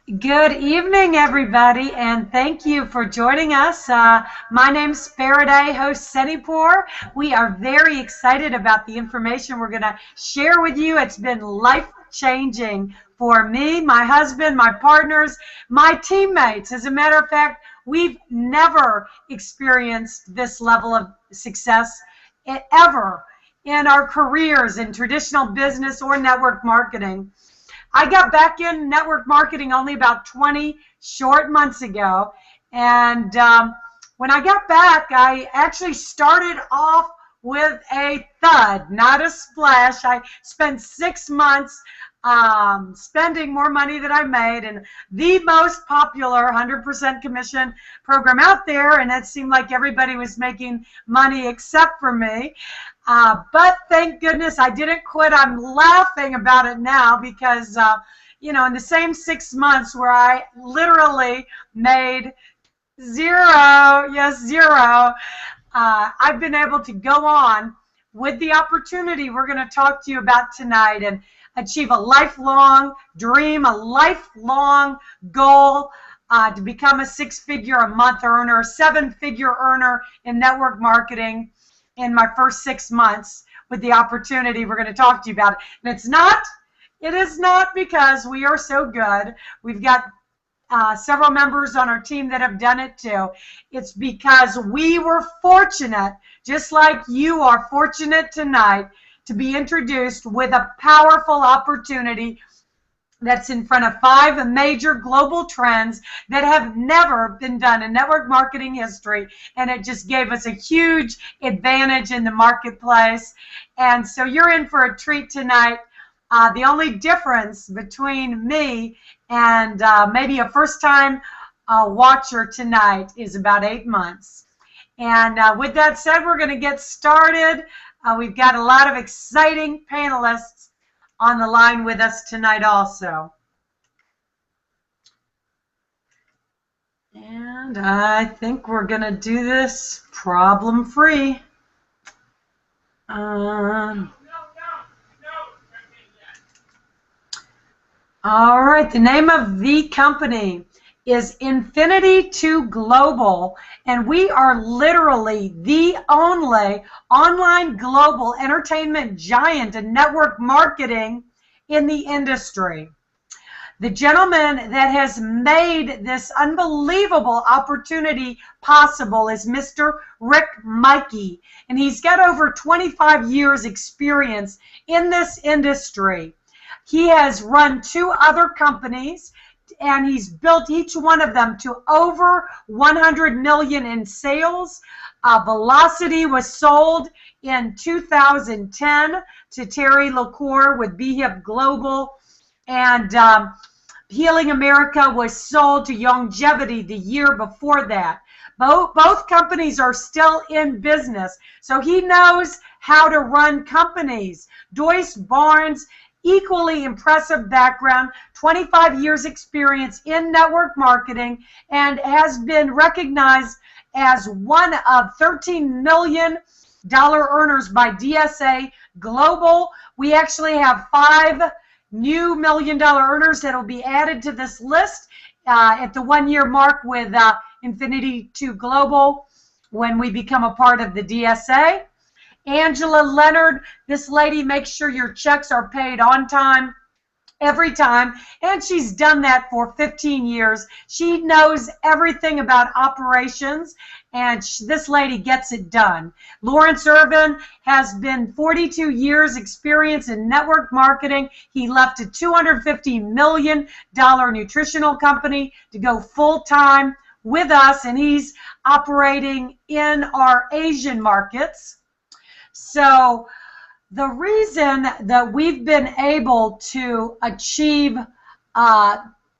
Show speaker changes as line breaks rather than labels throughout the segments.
Good evening, everybody, and thank you for joining us. My name's Faraday, host Senipur. We are very excited about the information we're going to share with you. It's been life-changing for me, my husband, my partners, my teammates. As a matter of fact, we've never experienced this level of success ever in our careers in traditional business or network marketing. I got back in network marketing only about 20 short months ago. And when I got back, I actually started off with a thud, not a splash. I spent 6 months spending more money than I made in the most popular 100% commission program out there. And it seemed like everybody was making money except for me. But thank goodness I didn't quit. I'm laughing about it now because, in the same 6 months where I literally made zero, yes, zero, I've been able to go on with the opportunity we're going to talk to you about tonight and achieve a lifelong dream, a lifelong goal to become a six-figure-a-month earner, seven-figure earner in network marketing in my first 6 months with the opportunity we're going to talk to you about. And it is not because we are so good. We've got several members on our team that have done it too. It's because we were fortunate, just like you are fortunate tonight, to be introduced with a powerful opportunity that's in front of 5 major global trends that have never been done in network marketing history, and it just gave us a huge advantage in the marketplace. And so you're in for a treat tonight. The only difference between me and maybe a first-time watcher tonight is about 8 months. And with that said, we're going to get started. We've got a lot of exciting panelists on the line with us tonight also. And I think we're going to do this problem-free. All right, the name of the company is Infinity2 Global, and we are literally the only online global entertainment giant in network marketing in the industry. The gentleman that has made this unbelievable opportunity possible is Mr. Rick Mikey, and he's got over 25 years experience in this industry. He has run 2 other companies, and he's built each one of them to over 100 million in sales. Velocity was sold in 2010 to Terry LaCour with BHIP Global, and Healing America was sold to Longevity the year before that. Both companies are still in business, so he knows how to run companies. Doyce Barnes, equally impressive background, 25 years experience in network marketing, and has been recognized as one of 13 million dollar earners by DSA Global. We actually have 5 new $1 million earners that will be added to this list at the 1-year mark with Infinity2 Global when we become a part of the DSA. Angela Leonard, this lady makes sure your checks are paid on time, every time, and she's done that for 15 years. She knows everything about operations, and this lady gets it done. Lawrence Irvin has been 42 years experience in network marketing. He left a $250 million nutritional company to go full-time with us, and he's operating in our Asian markets. So the reason that we've been able to achieve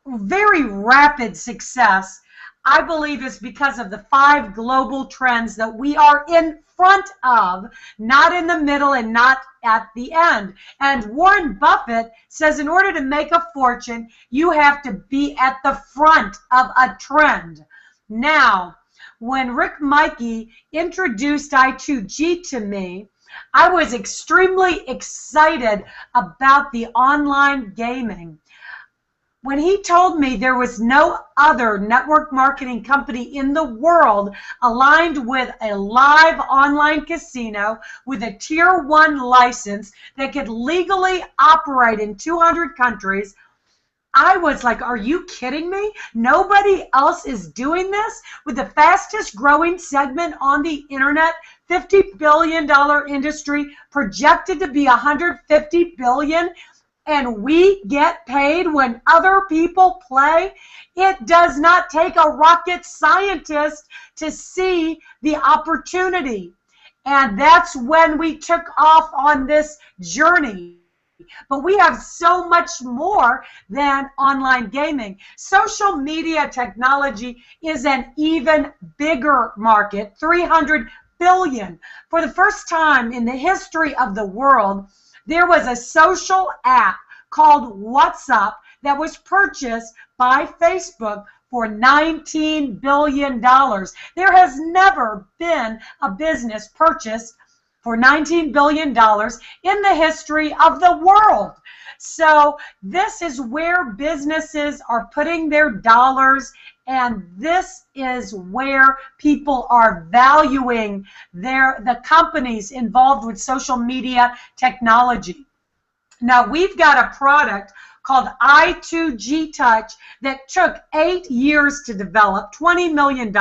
very rapid success, I believe, is because of the 5 global trends that we are in front of, not in the middle and not at the end. And Warren Buffett says in order to make a fortune, you have to be at the front of a trend. Now, when Rick Mikey introduced I2G to me, I was extremely excited about the online gaming. when he told me there was no other network marketing company in the world aligned with a live online casino with a Tier 1 license that could legally operate in 200 countries, I was like, are you kidding me? Nobody else is doing this with the fastest growing segment on the internet, $50 billion industry projected to be $150 billion, and we get paid when other people play. It does not take a rocket scientist to see the opportunity. And that's when we took off on this journey. But we have so much more than online gaming. Social media technology is an even bigger market, 300 billion. For the first time in the history of the world, there was a social app called WhatsApp that was purchased by Facebook for $19 billion. There has never been a business purchased for $19 billion in the history of the world. So this is where businesses are putting their dollars, and this is where people are valuing the companies involved with social media technology. Now, we've got a product called I2G Touch that took 8 years to develop, $20 million,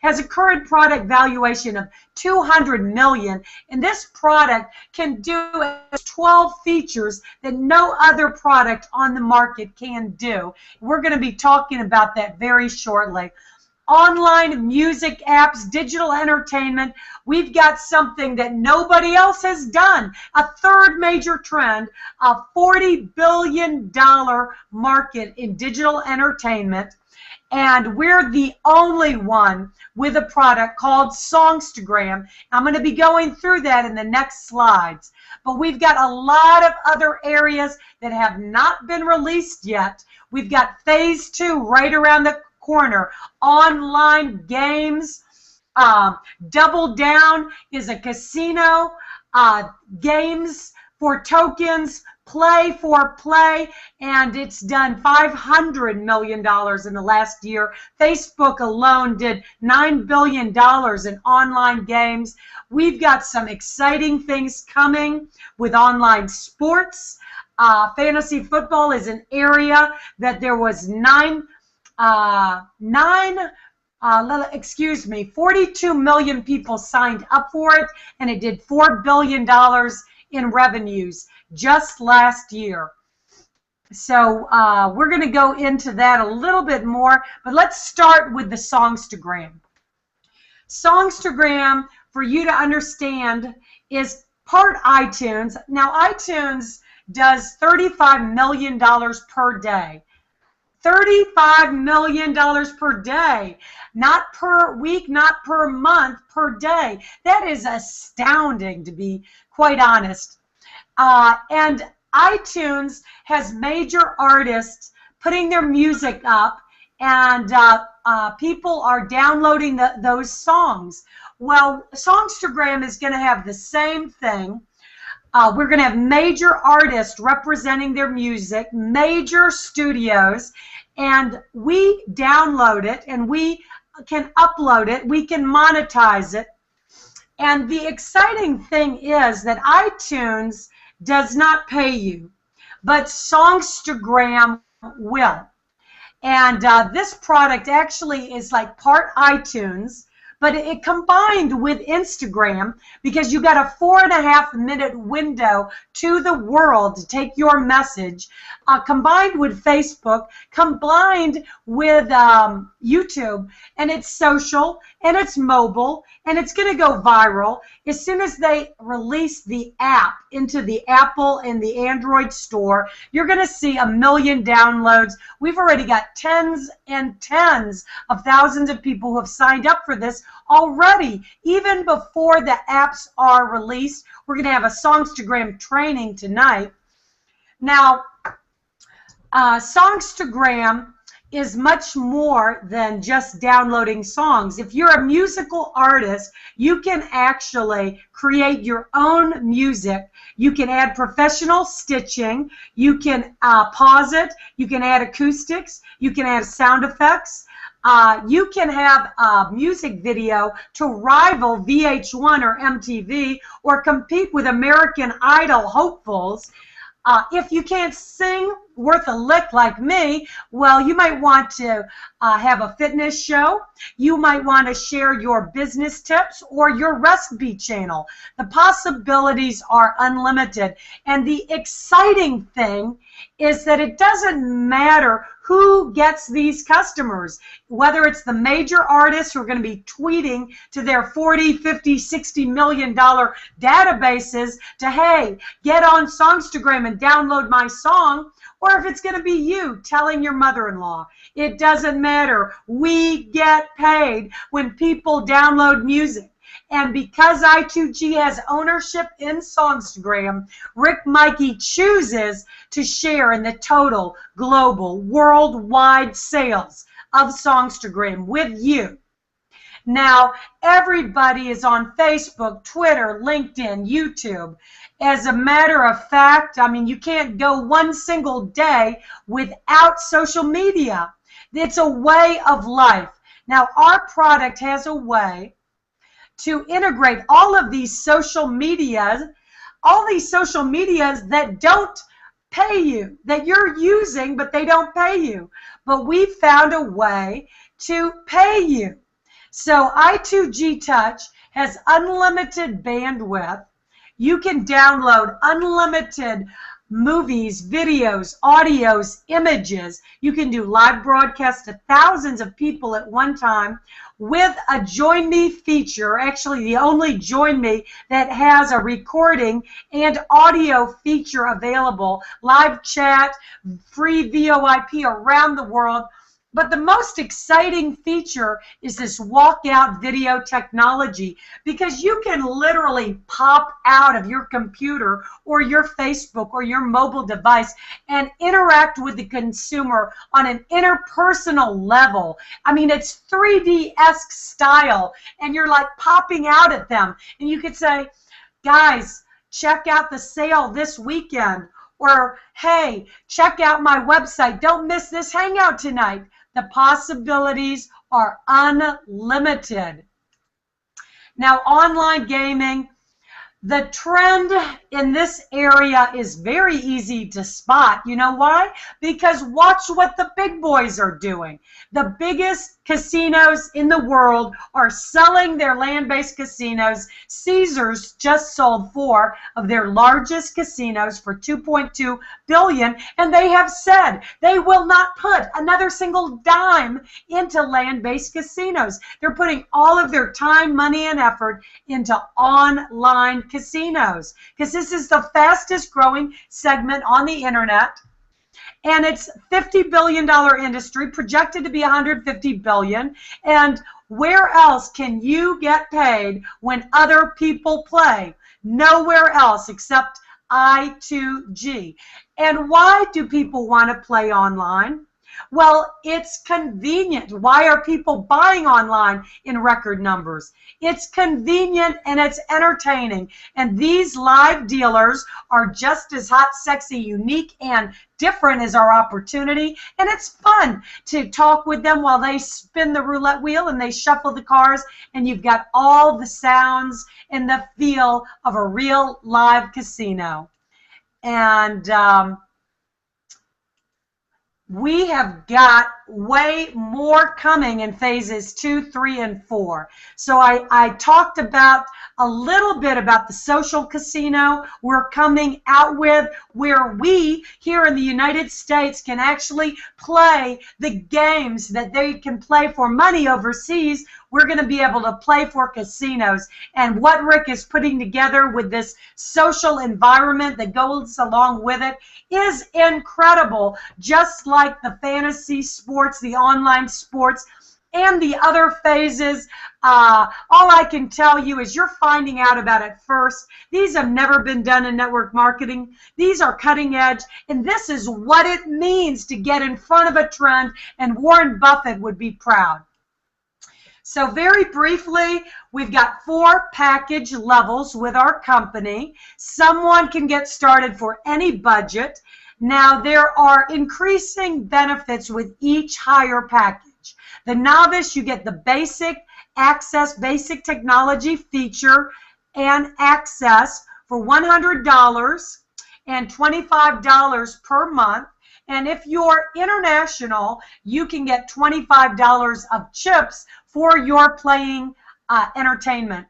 has a current product valuation of $200 million, and this product can do 12 features that no other product on the market can do. We're going to be talking about that very shortly. Online music apps, digital entertainment, we've got something that nobody else has done. A third major trend, a $40 billion market in digital entertainment. And we're the only one with a product called Songstagram. I'm going to be going through that in the next slides. But we've got a lot of other areas that have not been released yet. We've got phase 2 right around the corner. Online games. Double Down is a casino. Games for tokens. Play for play, and it's done $500 million in the last year. Facebook alone did $9 billion in online games. We've got some exciting things coming with online sports. Fantasy football is an area that there was 42 million people signed up for it, and it did $4 billion in revenues just last year. So we're going to go into that a little bit more, but let's start with the Songstagram. Songstagram, for you to understand, is part iTunes. Now, iTunes does $35 million per day. $35 million per day. Not per week, not per month, per day. That is astounding, to be quite honest. And iTunes has major artists putting their music up, and people are downloading those songs. Well, Songstagram is going to have the same thing. We're going to have major artists representing their music, major studios, and we download it, and we can upload it, we can monetize it. And the exciting thing is that iTunes does not pay you, but Songstagram will. And this product actually is like part iTunes, but it combined with Instagram, because you got a 4.5-minute window to the world to take your message, combined with Facebook, combined with YouTube, and it's social, and it's mobile, and it's going to go viral. As soon as they release the app into the Apple and the Android store, you're going to see 1 million downloads. We've already got tens and tens of thousands of people who have signed up for this already. Even before the apps are released, we're going to have a Songstagram training tonight. Now, Songstagram is much more than just downloading songs. If you're a musical artist, you can actually create your own music. You can add professional stitching. You can pause it. You can add acoustics. You can add sound effects. You can have a music video to rival VH1 or MTV or compete with American Idol hopefuls. If you can't sing worth a lick like me, well, you might want to have a fitness show. You might want to share your business tips or your recipe channel. The possibilities are unlimited. And the exciting thing is that it doesn't matter who gets these customers, whether it's the major artists who are going to be tweeting to their 40, 50, 60 million dollar databases to, hey, get on Songstagram and download my song, or if it's going to be you telling your mother-in-law. It doesn't matter. We get paid when people download music. And because I2G has ownership in Songstagram, Rick Mikey chooses to share in the total global worldwide sales of Songstagram with you. Now, everybody is on Facebook, Twitter, LinkedIn, YouTube. As a matter of fact, I mean, you can't go one single day without social media. It's a way of life. Now, our product has a way to integrate all of these social medias that don't pay you, that you're using, but they don't pay you. But we found a way to pay you. So I2G Touch has unlimited bandwidth. You can download unlimited movies, videos, audios, images. You can do live broadcasts to thousands of people at one time with a Join Me feature, actually the only Join Me that has a recording and audio feature available, live chat, free VoIP around the world. But the most exciting feature is this walkout video technology, because you can literally pop out of your computer or your Facebook or your mobile device and interact with the consumer on an interpersonal level. I mean, it's 3D-esque style, and you're like popping out at them. And you could say, guys, check out the sale this weekend. Or, hey, check out my website. Don't miss this hangout tonight. The possibilities are unlimited. Now, online gaming, the trend in this area is very easy to spot. You know why? Because watch what the big boys are doing. The biggest casinos in the world are selling their land-based casinos. Caesars just sold 4 of their largest casinos for $2.2 billion, and they have said they will not put another single dime into land-based casinos. They're putting all of their time, money, and effort into online casinos, because this is the fastest growing segment on the internet. And it's $50 billion industry, projected to be $150 billion. And where else can you get paid when other people play? Nowhere else except I2G. And why do people want to play online? Well, it's convenient. Why are people buying online in record numbers? It's convenient and it's entertaining. And these live dealers are just as hot, sexy, unique, and different as our opportunity. And it's fun to talk with them while they spin the roulette wheel and they shuffle the cars, and you've got all the sounds and the feel of a real live casino. And we have got way more coming in phases 2, 3, and 4. So I talked about a little bit about the social casino we're coming out with, where we here in the United States can actually play the games that they can play for money overseas. We're going to be able to play for casinos. And what Rick is putting together with this social environment that goes along with it is incredible. Just like the fantasy sports, the online sports, and the other phases. All I can tell you is you're finding out about it first. These have never been done in network marketing. These are cutting edge, and this is what it means to get in front of a trend, and Warren Buffett would be proud. So very briefly, we've got 4 package levels with our company. Someone can get started for any budget. Now, there are increasing benefits with each higher package. The novice, you get the basic access, basic technology feature and access for $100 and $25 per month. And if you're international, you can get $25 of chips for your playing entertainment.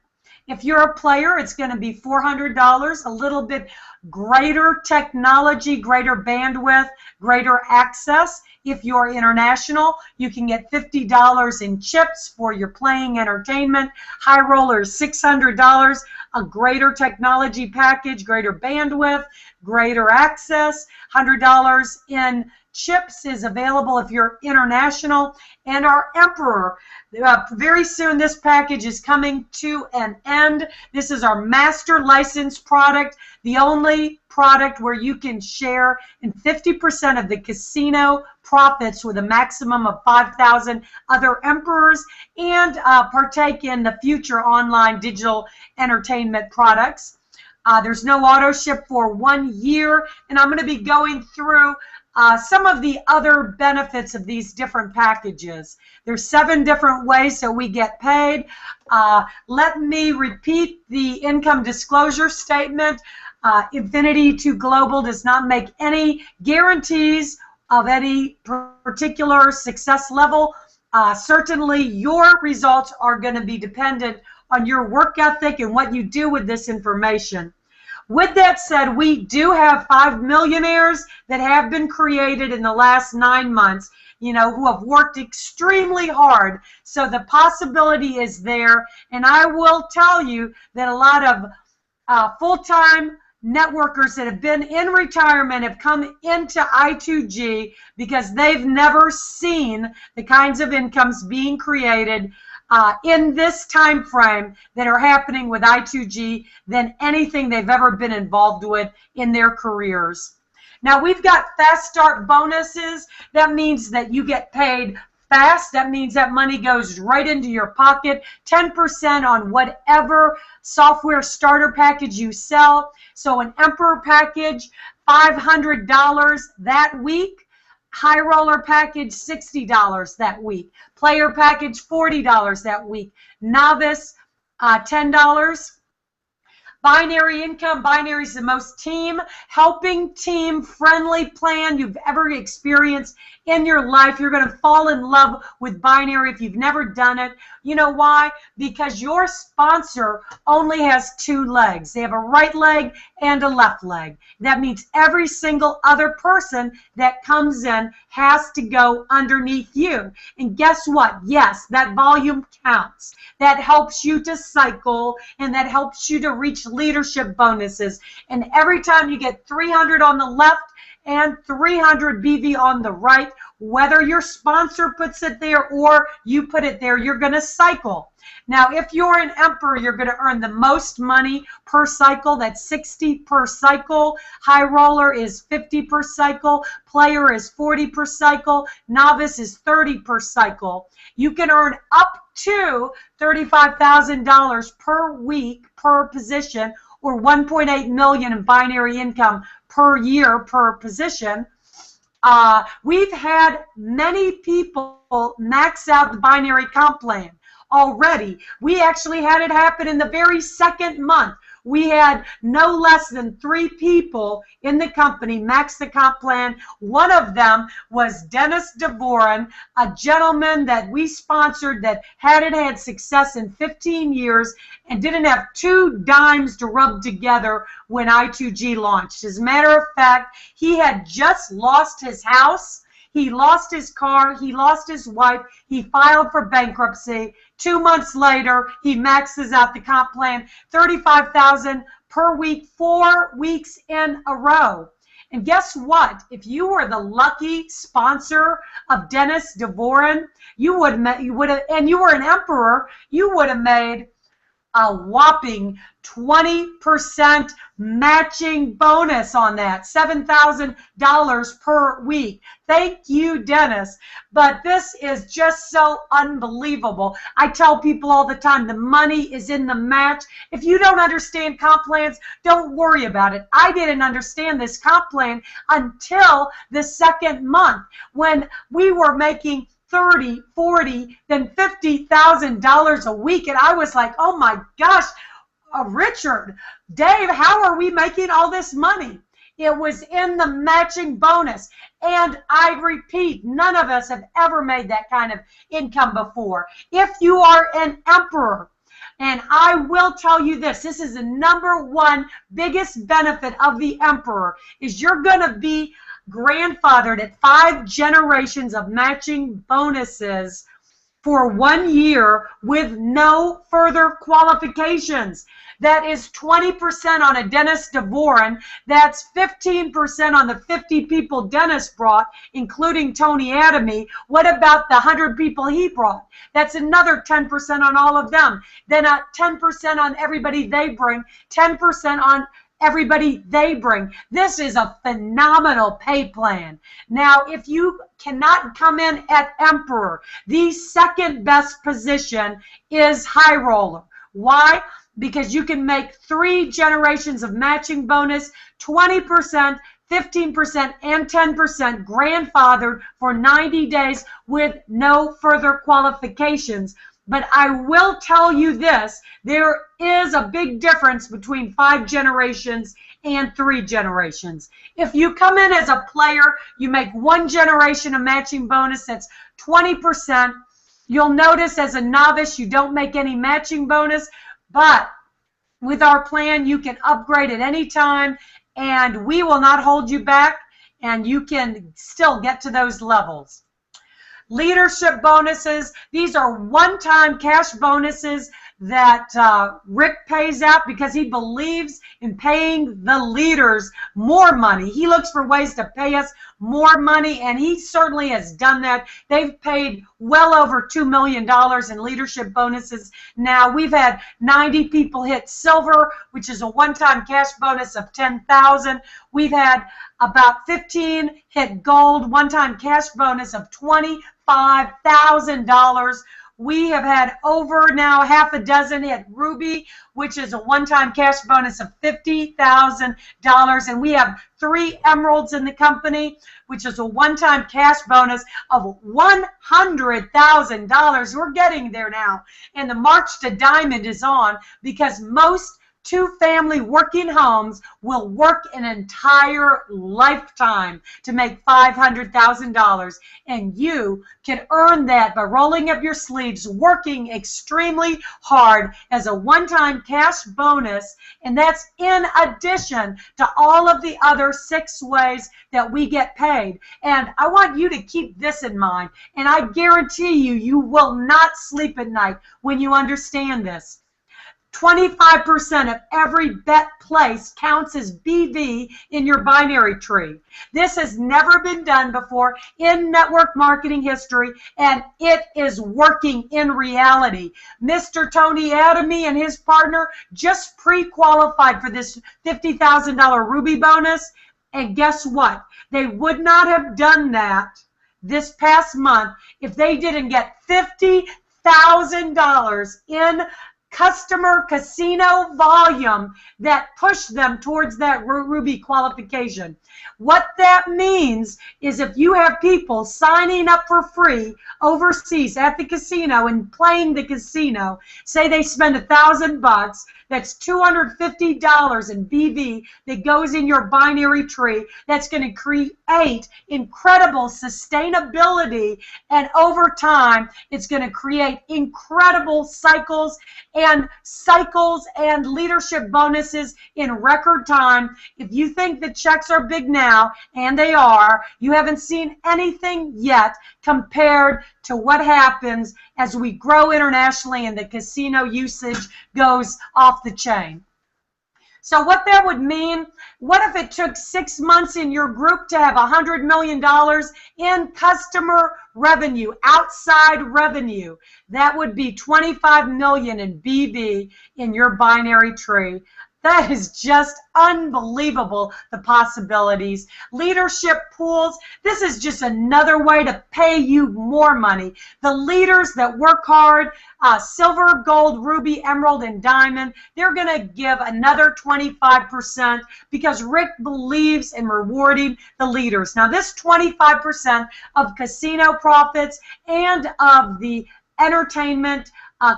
If you're a player, it's going to be $400, a little bit greater technology, greater bandwidth, greater access. If you're international, you can get $50 in chips for your playing entertainment. High roller is $600, a greater technology package, greater bandwidth, greater access. $100 in chips is available if you're international. And our Emperor, very soon this package is coming to an end. This is our master license product, the only product where you can share in 50% of the casino profits with a maximum of 5,000 other Emperors, and partake in the future online digital entertainment products. There's no auto ship for 1 year, and I'm going to be going through some of the other benefits of these different packages. There's 7 different ways that we get paid. Let me repeat the income disclosure statement. Infinity to Global does not make any guarantees of any particular success level. Certainly your results are going to be dependent on your work ethic and what you do with this information. With that said, we do have 5 millionaires that have been created in the last 9 months, you know, who have worked extremely hard. So the possibility is there. And I will tell you that a lot of full-time networkers that have been in retirement have come into I2G because they've never seen the kinds of incomes being created in this time frame that are happening with I2G than anything they've ever been involved with in their careers. Now, we've got fast start bonuses. That means that you get paid fast. That means that money goes right into your pocket. 10% on whatever software starter package you sell. So an Emperor package, $500 that week. High roller package, $60 that week. Player package, $40 that week. Novice, $10. Binary income. Binary is the most helping team friendly plan you've ever experienced in your life. You're going to fall in love with binary if you've never done it. You know why? Because your sponsor only has 2 legs. They have a right leg and a left leg. That means every single other person that comes in has to go underneath you. And guess what? Yes, that volume counts. That helps you to cycle, and that helps you to reach leadership bonuses. And every time you get 300 on the left and 300 BV on the right, whether your sponsor puts it there or you put it there, you're going to cycle. Now, if you're an Emperor, you're going to earn the most money per cycle. That's 60 per cycle. High roller is 50 per cycle. Player is 40 per cycle. Novice is 30 per cycle. You can earn up to $35,000 per week per position, or $1.8 million in binary income per year per position. We've had many people max out the binary comp plan already. We actually had it happen in the very second month. We had no less than 3 people in the company max the comp plan. One of them was Dennis DeVoren, a gentleman that we sponsored that hadn't had success in 15 years and didn't have 2 dimes to rub together when I2G launched. As a matter of fact, he had just lost his house. He lost his car, he lost his wife, he filed for bankruptcy. 2 months later, he maxes out the comp plan, $35,000 per week, 4 weeks in a row. And guess what? If you were the lucky sponsor of Dennis DeVoren, you would have, and you were an emperor, you would have made a whopping 20% matching bonus on that, $7,000 per week. Thank you, Dennis. But this is just so unbelievable. I tell people all the time, the money is in the match. If you don't understand comp plans, don't worry about it. I didn't understand this comp plan until the second month when we were making $30,000, $40,000, then $50,000 a week. And I was like, oh my gosh, Richard, Dave, how are we making all this money? It was in the matching bonus. And I repeat, none of us have ever made that kind of income before. If you are an emperor, and I will tell you this is the #1 biggest benefit of the emperor, is you're going to be grandfathered at 5 generations of matching bonuses for 1 year with no further qualifications. That is 20% on a Dennis DeVoren. That's 15% on the 50 people Dennis brought, including Tony Adamy. What about the 100 people he brought? That's another 10% on all of them. Then 10% on everybody they bring, 10% on everybody they bring. This is a phenomenal pay plan. Now, if you cannot come in at emperor, the second best position is high roller. Why? Because you can make 3 generations of matching bonus, 20%, 15%, and 10% grandfathered for 90 days with no further qualifications. But I will tell you this, there is a big difference between 5 generations and 3 generations. If you come in as a player, you make 1 generation of matching bonus, that's 20%. You'll notice as a novice, you don't make any matching bonus, but with our plan, you can upgrade at any time, and we will not hold you back, and you can still get to those levels. Leadership bonuses, these are one-time cash bonuses that Rick pays out because he believes in paying the leaders more money. He looks for ways to pay us more money, and he certainly has done that. They've paid well over $2 million in leadership bonuses. Now, we've had 90 people hit silver, which is a one-time cash bonus of $10,000. We've had about 15 hit gold, one-time cash bonus of $25,000. We have had over now half a dozen hit ruby, which is a one-time cash bonus of $50,000. And we have 3 emeralds in the company, which is a one-time cash bonus of $100,000. We're getting there now. And the march to diamond is on because most 2-family working homes will work an entire lifetime to make $500,000, and you can earn that by rolling up your sleeves, working extremely hard as a one-time cash bonus, and that's in addition to all of the other 6 ways that we get paid. And I want you to keep this in mind, and I guarantee you, you will not sleep at night when you understand this. 25% of every bet place counts as BV in your binary tree. This has never been done before in network marketing history, and it is working in reality. Mr. Tony Adamy and his partner just pre-qualified for this $50,000 Ruby bonus, and guess what? They would not have done that this past month if they didn't get $50,000 in customer casino volume that pushed them towards that Ruby qualification. What that means is if you have people signing up for free overseas at the casino and playing the casino, say they spend $1,000, that's $250 in BV that goes in your binary tree. That's going to create incredible sustainability, and over time, it's going to create incredible cycles and leadership bonuses in record time. If you think the checks are big now, and they are, you haven't seen anything yet compared to what happens as we grow internationally and the casino usage goes off the chain. So what that would mean, what if it took 6 months in your group to have $100 million in customer revenue, outside revenue? That would be 25 million in BV in your binary tree. That is just unbelievable, the possibilities. Leadership pools, this is just another way to pay you more money. The leaders that work hard, silver, gold, ruby, emerald, and diamond, they're going to give another 25% because Rick believes in rewarding the leaders. Now, this 25% of casino profits and of the entertainment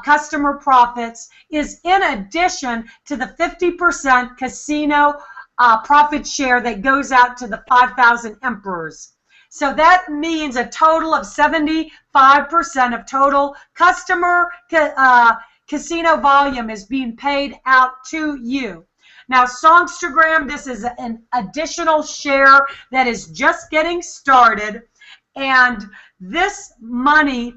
customer profits is in addition to the 50% casino profit share that goes out to the 5,000 emperors. So that means a total of 75% of total customer casino volume is being paid out to you. Now, Songstagram, this is an additional share that is just getting started. And this money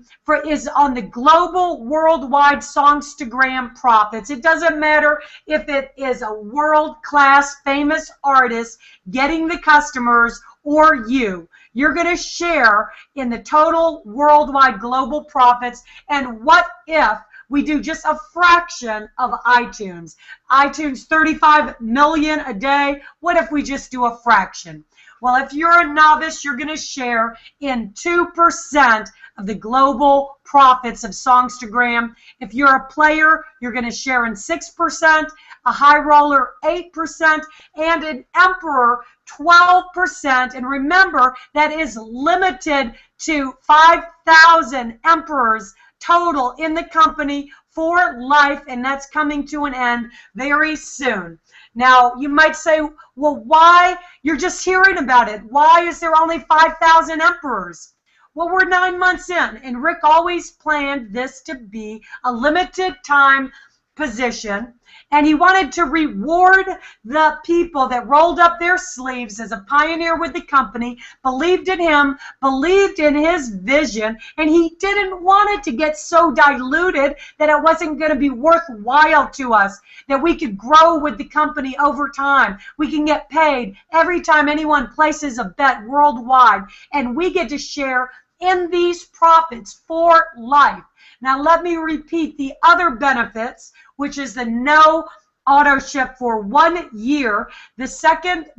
is on the global, worldwide Songstagram profits. It doesn't matter if it is a world-class, famous artist getting the customers or you. You're going to share in the total worldwide global profits. And what if we do just a fraction of iTunes? iTunes, 35 million a day. What if we just do a fraction? Well, if you're a novice, you're going to share in 2% of the global profits of Songstagram. If you're a player, you're going to share in 6%, a high roller 8%, and an emperor 12%. And remember, that is limited to 5,000 emperors total in the company for life, and that's coming to an end very soon. Now, you might say, well, why? You're just hearing about it. Why is there only 5,000 emperors? Well, we're 9 months in, and Rick always planned this to be a limited time position, and he wanted to reward the people that rolled up their sleeves as a pioneer with the company, believed in him, believed in his vision, and he didn't want it to get so diluted that it wasn't going to be worthwhile to us, that we could grow with the company over time. We can get paid every time anyone places a bet worldwide, and we get to share in these profits for life. Now, let me repeat the other benefits, which is the no auto ship for 1 year. The second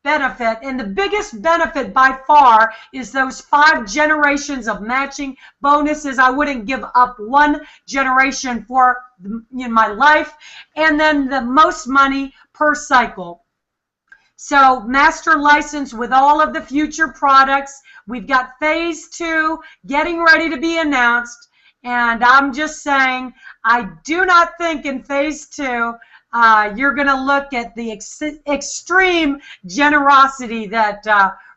benefit, and the biggest benefit by far, is those 5 generations of matching bonuses. I wouldn't give up 1 generation for my life. And then the most money per cycle. So master license with all of the future products. We've got phase 2 getting ready to be announced. And I'm just saying, I do not think in phase 2 you're going to look at the extreme generosity that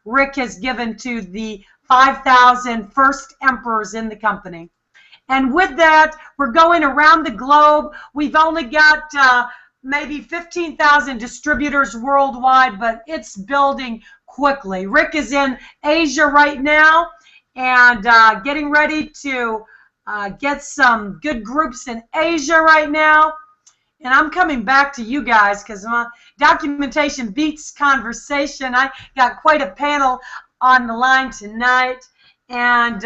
Rick has given to the 5,000 first emperors in the company. And with that, we're going around the globe. We've only got maybe 15,000 distributors worldwide, but it's building quickly. Rick is in Asia right now and getting ready to get some good groups in Asia right now. And I'm coming back to you guys because my documentation beats conversation. I got quite a panel on the line tonight. And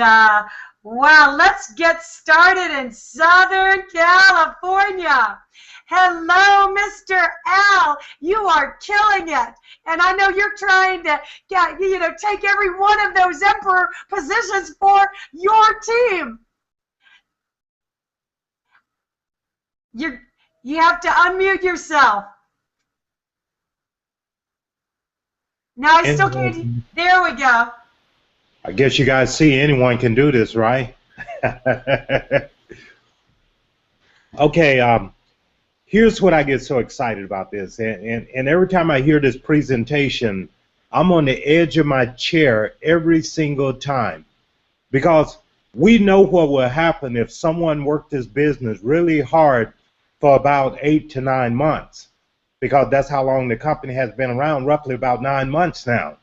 wow, let's get started in Southern California. Hello, Mr. Al. You are killing it. And I know you're trying to take every one of those emperor positions for your team. You have to unmute yourself. No, I still can't. There we go.
I guess you guys see anyone can do this, right? Okay, here's what I get so excited about this. And every time I hear this presentation, I'm on the edge of my chair every single time. Because we know what will happen if someone worked this business really hard for about 8 to 9 months, because that's how long the company has been around, roughly about 9 months now.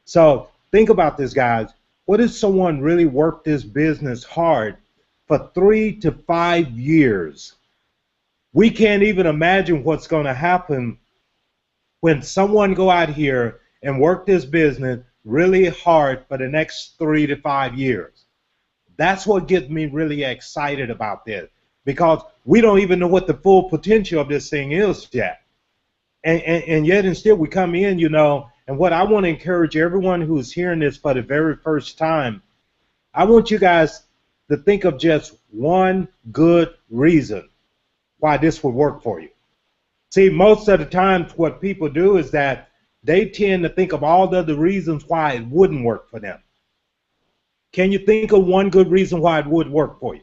So think about this, guys. What if someone really worked this business hard for 3 to 5 years? We can't even imagine what's going to happen when someone go out here and work this business really hard for the next 3 to 5 years. That's what gets me really excited about this, because we don't even know what the full potential of this thing is yet. And yet and still we come in, and what I want to encourage everyone who's hearing this for the very first time, I want you guys to think of just one good reason why this would work for you. See, most of the time what people do is that they tend to think of all the other reasons why it wouldn't work for them. Can you think of one good reason why it would work for you?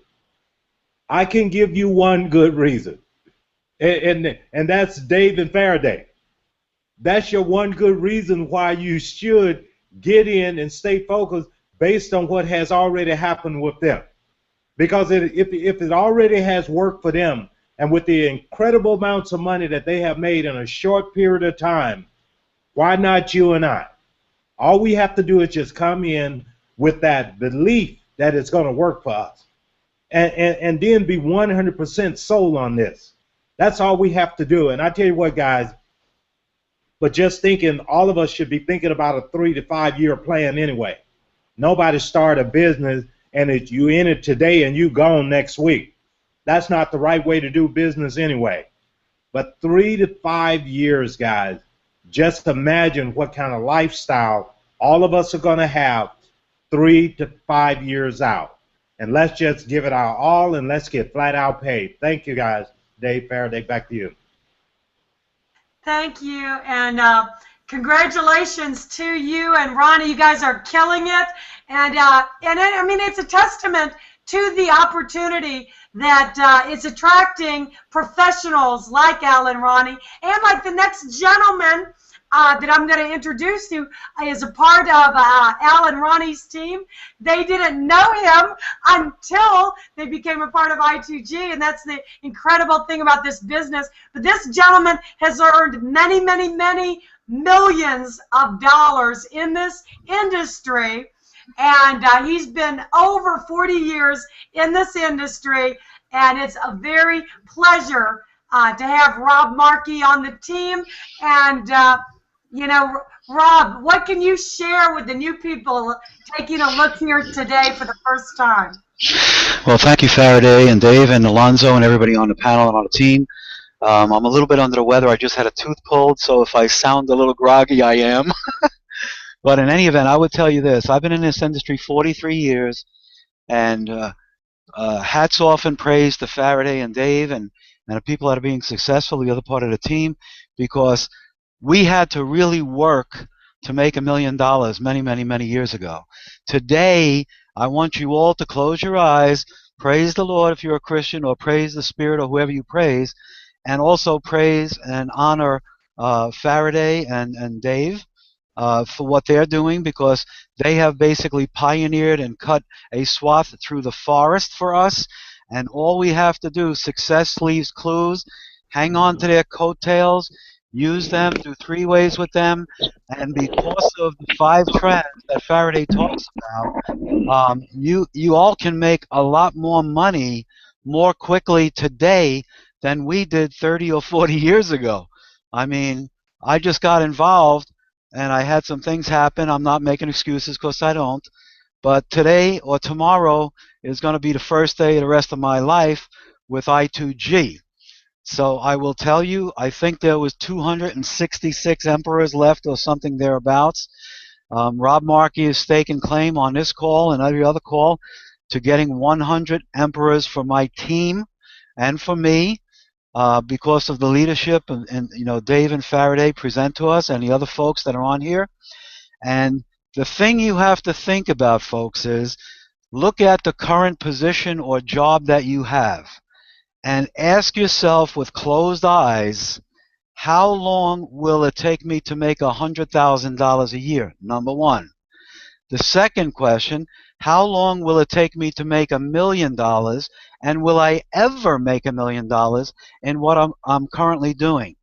I can give you one good reason. And that's Dave and Faraday. That's your one good reason why you should get in and stay focused based on what has already happened with them. Because if it already has worked for them, and with the incredible amounts of money that they have made in a short period of time, why not you and I? All we have to do is just come in with that belief that it's going to work for us, and then be 100% sold on this. That's all we have to do. And I tell you what, guys, but just thinking, all of us should be thinking about a 3 to 5 year plan anyway. Nobody start a business and you in it today and you gone next week. That's not the right way to do business anyway. But 3 to 5 years, guys, just imagine what kind of lifestyle all of us are going to have 3 to 5 years out. And let's just give it our all, and let's get flat out paid. Thank you, guys. Dave, Faraday, back to you.
Thank you, and congratulations to you and Ronnie. You guys are killing it, and I mean, it's a testament to the opportunity that it's attracting professionals like Al and Ronnie, and like the next gentleman that I'm going to introduce you is a part of Al and Ronnie's team. They didn't know him until they became a part of I2G, and that's the incredible thing about this business. But this gentleman has earned many, many, many millions of dollars in this industry, and he's been over 40 years in this industry, and it's a very pleasure to have Rob Markey on the team. And Rob, what can you share with the new people taking a look here today for the first time?
Well, thank you, Faraday and Dave and Alonzo and everybody on the panel and on the team. I'm a little bit under the weather. I just had a tooth pulled, so if I sound a little groggy, I am. But in any event, I would tell you this. I've been in this industry 43 years, and hats off and praise to Faraday and Dave and the people that are being successful, the other part of the team, because we had to really work to make $1 million many, many, many years ago. Today, I want you all to close your eyes, praise the Lord if you're a Christian, or praise the Spirit or whoever you praise, and also praise and honor Faraday and Dave for what they're doing, because they have basically pioneered and cut a swath through the forest for us, and all we have to do, success leaves clues, hang on to their coattails, use them, do 3 ways with them, and because of the 5 trends that Faraday talks about, you all can make a lot more money more quickly today than we did 30 or 40 years ago. I mean, I just got involved, and I had some things happen. I'm not making excuses because I don't. But today or tomorrow is going to be the first day of the rest of my life with I2G. So I will tell you, I think there was 266 emperors left or something thereabouts. Rob Markey is staking claim on this call and every other call to getting 100 emperors for my team and for me, because of the leadership and Dave and Faraday present to us and the other folks that are on here. And the thing you have to think about, folks, is look at the current position or job that you have and ask yourself with closed eyes, how long will it take me to make $100,000 a year? Number one. The second question, how long will it take me to make $1 million, and will I ever make $1 million in what I'm currently doing?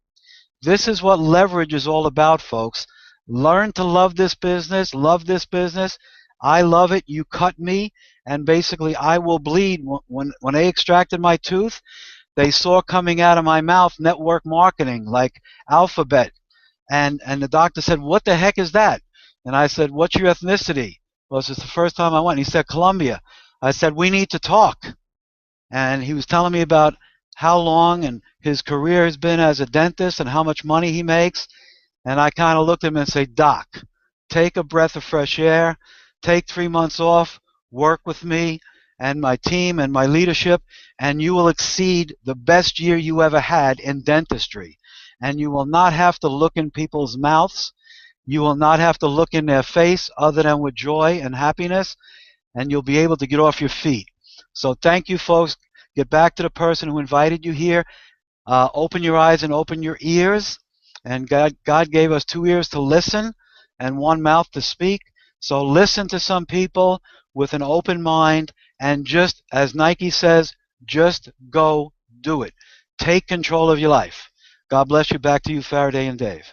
This is what leverage is all about, folks. Learn to love this business, love this business. I love it. You cut me, and basically I will bleed. When they extracted my tooth, they saw coming out of my mouth network marketing like alphabet. And the doctor said, what the heck is that? And I said, what's your ethnicity? Well, this is the first time I went. He said, Colombia. I said, we need to talk. And he was telling me about how long and his career has been as a dentist and how much money he makes. And I kind of looked at him and said, Doc, take a breath of fresh air, take 3 months off, work with me and my team and my leadership, and you will exceed the best year you ever had in dentistry. And you will not have to look in people's mouths. You will not have to look in their face other than with joy and happiness, and you'll be able to get off your feet. So thank you, folks. Get back to the person who invited you here. Open your eyes and open your ears. And God gave us 2 ears to listen and 1 mouth to speak. So listen to some people with an open mind, and just, as Nike says, just go do it. Take control of your life. God bless you. Back to you, Faraday and Dave.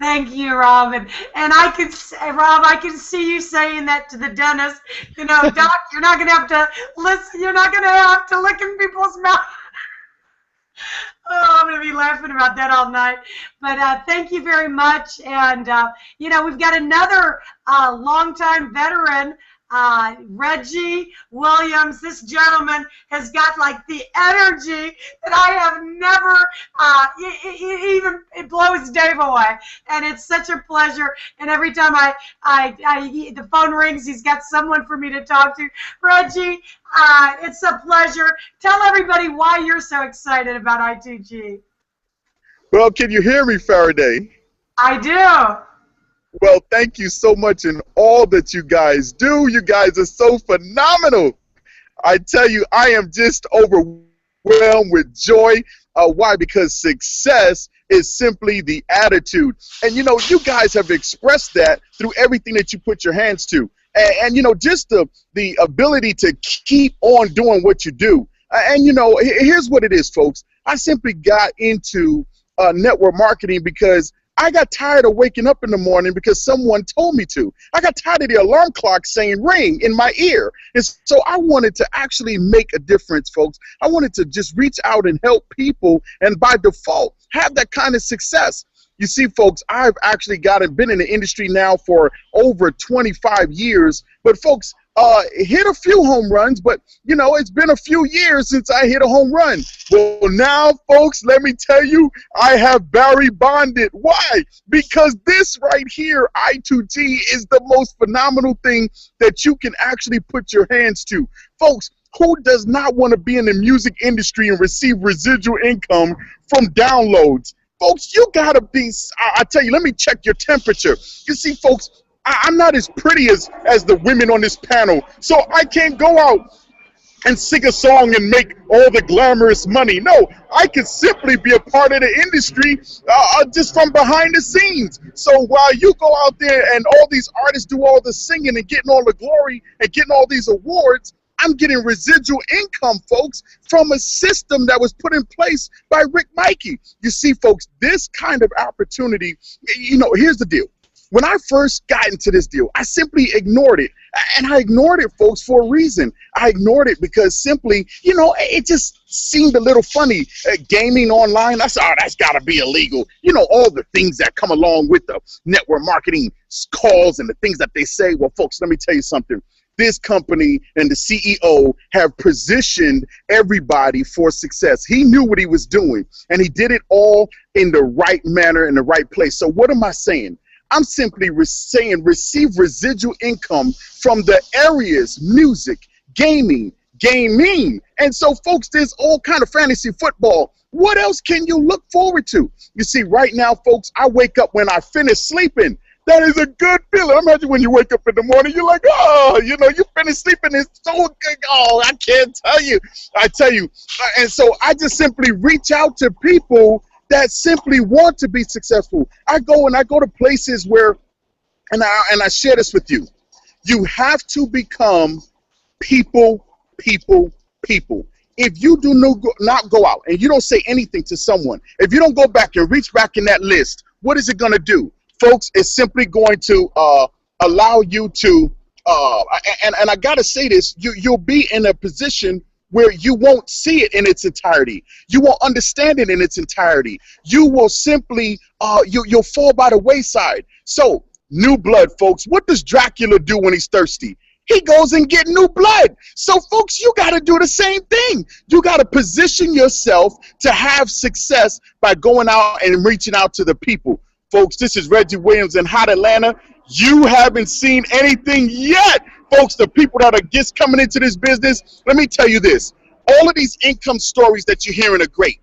Thank you, Rob. And I could say, Rob, I can see you saying that to the dentist. You know, Doc, you're not going to have to listen. You're not going to have to look in people's mouths. Oh, I'm going to be laughing about that all night. But thank you very much. And, you know, we've got another longtime veteran, Reggie Williams. This gentleman has got like the energy that I have never, it blows Dave away. And it's such a pleasure. And every time the phone rings, he's got someone for me to talk to. Reggie, it's a pleasure. Tell everybody why you're so excited about I2G.
Well, can you hear me, Faraday?
I do.
Well, thank you so much in all that you guys do. You guys are so phenomenal. I tell you, I am just overwhelmed with joy. Why? Because success is simply the attitude. And, you know, you guys have expressed that through everything that you put your hands to. And you know, just the ability to keep on doing what you do. And, you know, here's what it is, folks. I simply got into network marketing because I got tired of waking up in the morning because someone told me to. I got tired of the alarm clock saying ring in my ear. And so I wanted to actually make a difference, folks. I wanted to just reach out and help people, and by default, have that kind of success. You see, folks, I've actually been in the industry now for over 25 years. But, folks, hit a few home runs, but, you know, it's been a few years since I hit a home run. Well, now, folks, let me tell you, I have Barry bonded. Why? Because this right here, I2G, is the most phenomenal thing that you can actually put your hands to. Folks, who does not want to be in the music industry and receive residual income from downloads? Folks, you got to be, I tell you, let me check your temperature. You see, folks, I'm not as pretty as the women on this panel, so I can't go out and sing a song and make all the glamorous money. No, I could simply be a part of the industry just from behind the scenes. So while you go out there and all these artists do all the singing and getting all the glory and getting all these awards, I'm getting residual income, folks, from a system that was put in place by Rick Mikey. You see, folks, this kind of opportunity, you know, here's the deal. When I first got into this deal, I simply ignored it. And I ignored it, folks, for a reason. I ignored it because simply, you know, it just seemed a little funny. Gaming online, I said, oh, that's got to be illegal. You know, all the things that come along with the network marketing calls and the things that they say. Well, folks, let me tell you something. This company and the CEO have positioned everybody for success. He knew what he was doing, and he did it all in the right manner, in the right place. So what am I saying? I'm simply saying receive residual income from the areas, music, gaming. And so, folks, there's all kind of fantasy football. What else can you look forward to? You see, right now, folks, I wake up when I finish sleeping. That is a good feeling. Imagine when you wake up in the morning, you're like, oh, you know, you finish sleeping. It's so good. Oh, I can't tell you. I tell you. And so I just simply reach out to people that simply want to be successful. I go to places where, and I share this with you. You have to become people. If you do not go out and you don't say anything to someone, if you don't go back and reach back in that list, what is it going to do? Folks, it's simply going to allow you to, and I got to say this, you'll be in a position where you won't see it in its entirety. You won't understand it in its entirety. You will simply, you'll fall by the wayside. So, new blood, folks. What does Dracula do when he's thirsty? He goes and get new blood. So, folks, you got to do the same thing. You got to position yourself to have success by going out and reaching out to the people. Folks, this is Reggie Williams in Hot Atlanta. You haven't seen anything yet. Folks, the people that are just coming into this business, let me tell you this. All of these income stories that you're hearing are great.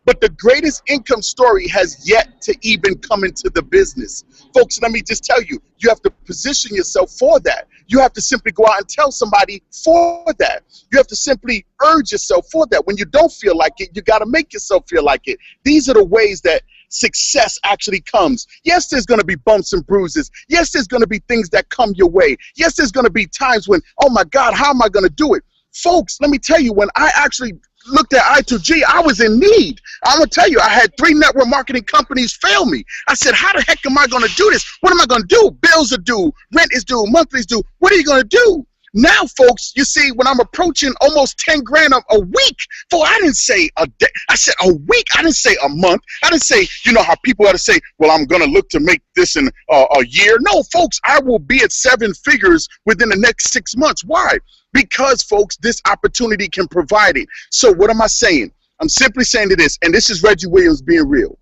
But the greatest income story has yet to even come into the business. Folks, let me just tell you, you have to position yourself for that. You have to simply go out and tell somebody for that. You have to simply urge yourself for that. When you don't feel like it, you got to make yourself feel like it. These are the ways that success actually comes. Yes, there's going to be bumps and bruises. Yes, there's going to be things that come your way. Yes, there's going to be times when, oh my God, how am I going to do it? Folks, let me tell you, when I actually looked at I2G, I was in need. I'm going to tell you, I had 3 network marketing companies fail me. I said, how the heck am I going to do this? What am I going to do? Bills are due, rent is due, monthly's due. What are you going to do? Now, folks, you see, when I'm approaching almost 10 grand a week, I didn't say a day. I said a week. I didn't say a month. I didn't say, you know how people got to say, well, I'm going to look to make this in a year. No, folks, I will be at 7 figures within the next 6 months. Why? Because, folks, this opportunity can provide it. So what am I saying? I'm simply saying to this, and this is Reggie Williams being real.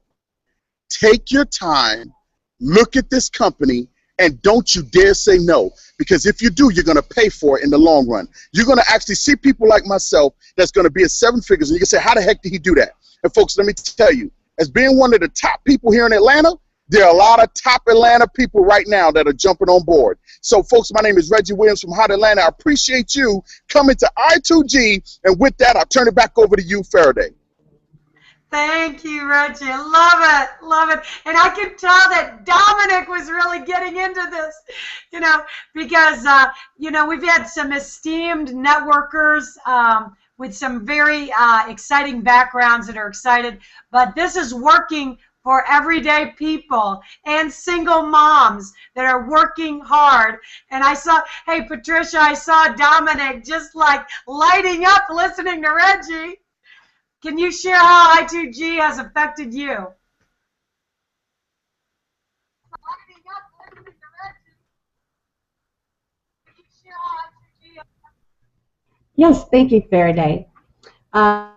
Take your time, look at this company, and don't you dare say no, because if you do, you're going to pay for it in the long run. You're going to actually see people like myself that's going to be at 7 figures, and you can say, how the heck did he do that? And folks, let me tell you, as being one of the top people here in Atlanta, there are a lot of top Atlanta people right now that are jumping on board. So, folks, my name is Reggie Williams from Hot Atlanta. I appreciate you coming to I2G, and with that, I'll turn it back over to you, Faraday.
Thank you, Reggie. Love it, love it. And I can tell that Dominic was really getting into this, because, we've had some esteemed networkers with some very exciting backgrounds that are excited. But this is working for everyday people and single moms that are working hard. And I saw, hey, Patricia, I saw Dominic just like lighting up listening to Reggie. Can you share how I2G has affected you?
Yes, thank you, Faraday. I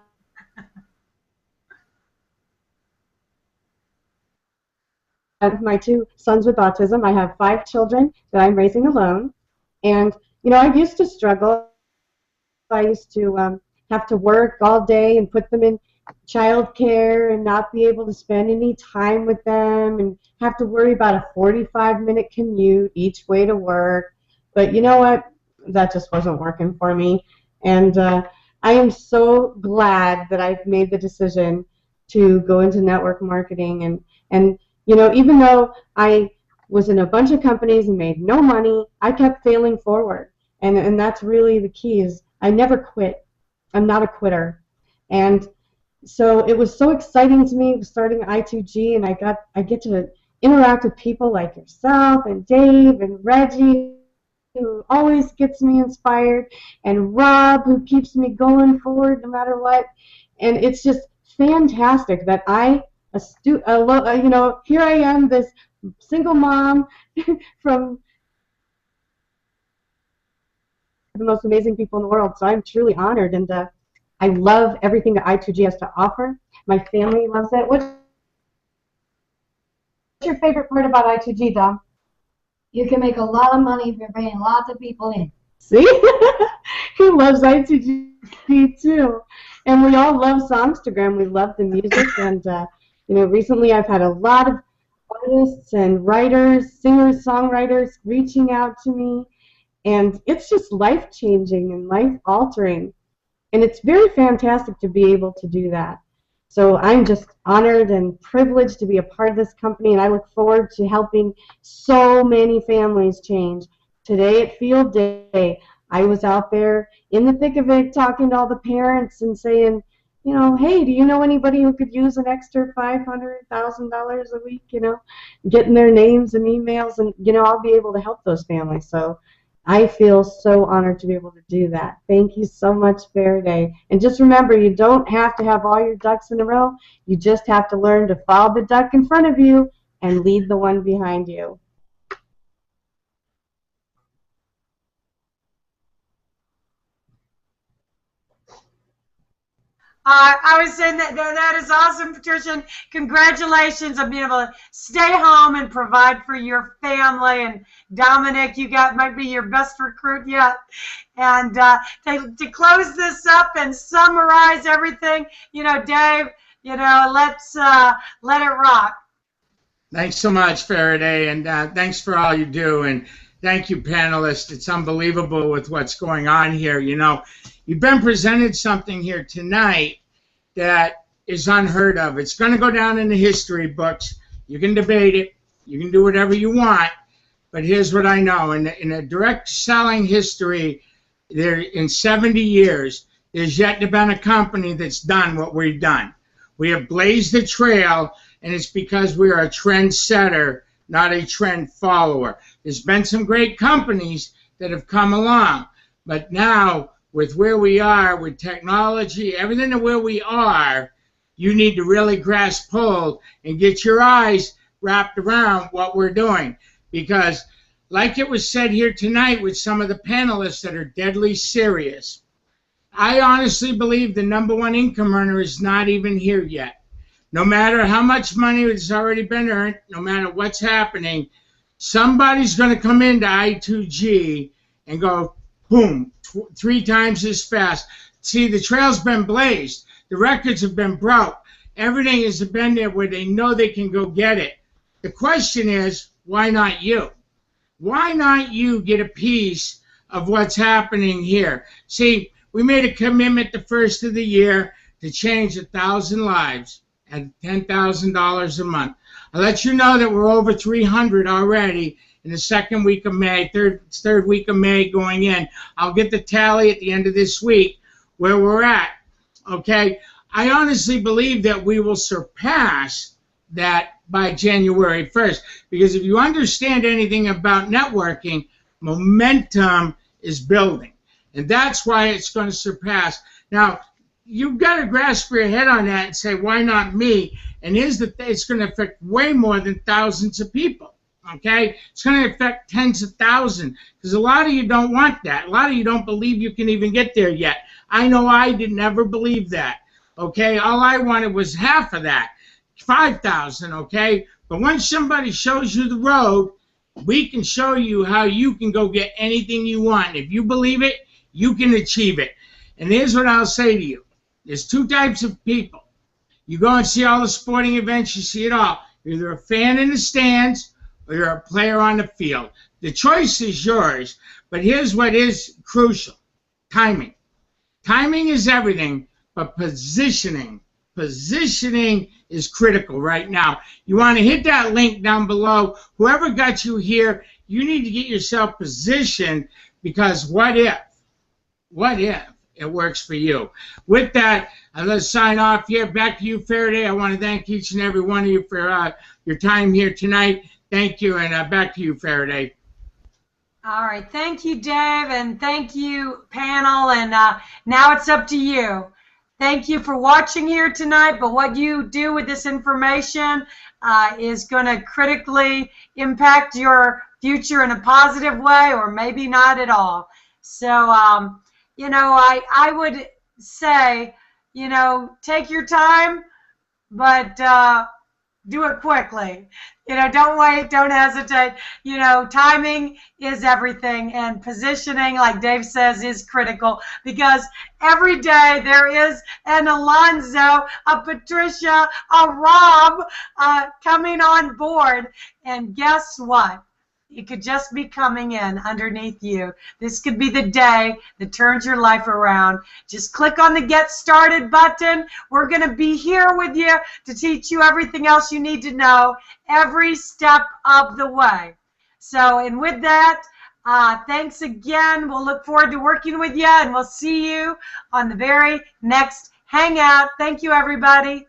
have my 2 sons with autism. I have 5 children that I'm raising alone. And, I used to struggle. I used to have to work all day and put them in childcare and not be able to spend any time with them and have to worry about a 45-minute commute each way to work. But you know what? That just wasn't working for me. And I am so glad that I've made the decision to go into network marketing. And even though I was in a bunch of companies and made no money, I kept failing forward. And that's really the key is I never quit. I'm not a quitter. And so it was so exciting to me starting I2G, and I get to interact with people like yourself and Dave and Reggie, who always gets me inspired, and Rob, who keeps me going forward no matter what. And it's just fantastic that here I am, this single mom from the most amazing people in the world. So I'm truly honored, and I love everything that I2G has to offer. My family loves it. What's your favorite part about I2G, Dom?
You can make a lot of money if you're bringing lots of people in.
See? He loves I2G too. And we all love Songstagram. We love the music. And, recently I've had a lot of artists and writers, singers, songwriters reaching out to me. And it's just life-changing and life-altering. And it's very fantastic to be able to do that. So I'm just honored and privileged to be a part of this company, and I look forward to helping so many families change. Today at Field Day, I was out there in the thick of it talking to all the parents and saying, hey, do you know anybody who could use an extra $500,000 a week, getting their names and emails, and, I'll be able to help those families. So I feel so honored to be able to do that. Thank you so much, Faraday. And just remember, you don't have to have all your ducks in a row. You just have to learn to follow the duck in front of you and lead the one behind you.
I was saying that is awesome, Patricia. And congratulations on being able to stay home and provide for your family. And Dominic, you might be your best recruit yet. And to close this up and summarize everything, Dave, let's let it rock.
Thanks so much, Faraday, and thanks for all you do. And thank you, panelists. It's unbelievable with what's going on here. You've been presented something here tonight that is unheard of. It's going to go down in the history books. You can debate it. You can do whatever you want. But here's what I know. In a direct selling history, in 70 years, there's yet to been a company that's done what we've done. We have blazed the trail, and it's because we are a trendsetter, not a trend follower. There's been some great companies that have come along, but now with where we are, with technology, everything to where we are, you need to really grasp hold and get your eyes wrapped around what we're doing. Because like it was said here tonight with some of the panelists that are deadly serious, I honestly believe the #1 income earner is not even here yet. No matter how much money has already been earned, no matter what's happening, somebody's going to come into I2G and go, boom, 3 times as fast. See, the trail's been blazed. The records have been broke. Everything has been there where they know they can go get it. The question is, why not you? Why not you get a piece of what's happening here? See, we made a commitment the first of the year to change 1,000 lives at $10,000 a month. I'll let you know that we're over 300 already in the second week of May, third week of May going in. I'll get the tally at the end of this week where we're at, okay? I honestly believe that we will surpass that by January 1st, because if you understand anything about networking, momentum is building, and that's why it's going to surpass. Now, you've got to grasp your head on that and say, why not me? And here's the thing, it's going to affect way more than thousands of people, okay? It's going to affect tens of thousands, because a lot of you don't want that. A lot of you don't believe you can even get there yet. I know I didn't ever believe that, okay? All I wanted was half of that, 5,000, okay? But once somebody shows you the road, we can show you how you can go get anything you want. If you believe it, you can achieve it. And here's what I'll say to you. There's 2 types of people. You go and see all the sporting events, you see it all. You're either a fan in the stands or you're a player on the field. The choice is yours, but here's what is crucial. Timing. Timing is everything, but positioning is critical right now. You want to hit that link down below. Whoever got you here, you need to get yourself positioned, because what if it works for you? With that, I'm going to sign off here. Back to you, Faraday. I want to thank each and every one of you for your time here tonight. Thank you, and back to you, Faraday.
All right. Thank you, Dave, and thank you, panel. And now it's up to you. Thank you for watching here tonight, but what you do with this information is going to critically impact your future in a positive way, or maybe not at all. So, I would say, take your time, but do it quickly. Don't wait, don't hesitate. Timing is everything, and positioning, like Dave says, is critical, because every day there is an Alonzo, a Patricia, a Rob coming on board, and guess what? It could just be coming in underneath you. This could be the day that turns your life around. Just click on the Get Started button. We're going to be here with you to teach you everything else you need to know every step of the way. So, and with that, thanks again. We'll look forward to working with you, and we'll see you on the very next Hangout. Thank you, everybody.